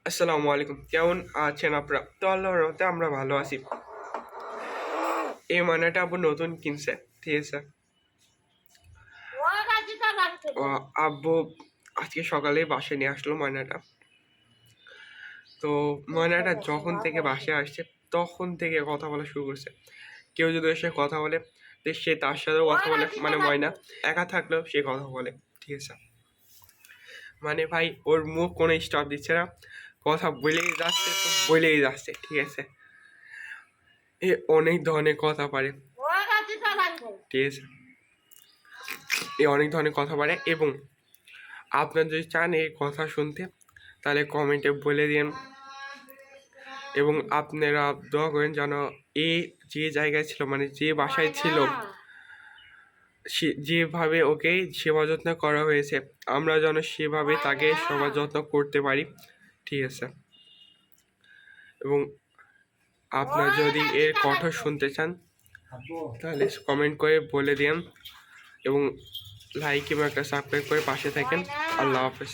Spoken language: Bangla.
আসসালামু আলাইকুম, কেমন আছেন আপনারা? তো আল্লাহর রহমতে আমরা ভালো আছি। এই মানাটা আব্বু নতুন কিনছে, ঠিক আছে। ও, আব্বু আজকে সকালে বাসায় নিয়ে আসলো ময়নাটা। তো ময়নাটা যখন থেকে বাসায় আসছে তখন থেকে কথা বলা শুরু করছে। কেউ যদি এসে কথা বলে তো সে তার সাথেও কথা বলে, মানে ময়না একা থাকলেও সে কথা বলে, ঠিক আছে। মানে ভাই ওর মুখ কোনো স্টপ দিচ্ছে না, কথা বলেই যাচ্ছে তো বলেই যাচ্ছে, ঠিক আছে। এ অনেক ধরনের কথা পারে, ঠিক আছে। এ অনেক ধরনের কথা পারে এবং আপনার যদি চান এই কথা শুনতে তাহলে কমেন্টে বলে দিন এবং আপনারা দোয়া করেন যেন এই যে জায়গায় ছিল, মানে যে বাসায় ছিল, যেভাবে ওকে সেবা যত্ন করা হয়েছে আমরা যেন সেভাবে তাকে সেবা যত্ন করতে পারি, ঠিক আছে। এবং আপনারা যদি এর কথা শুনতে চান তাহলে কমেন্ট করে বলে দিন এবং লাইক এবং একটা সাবস্ক্রাইব করে পাশে থাকেন। আল্লাহ হাফেজ।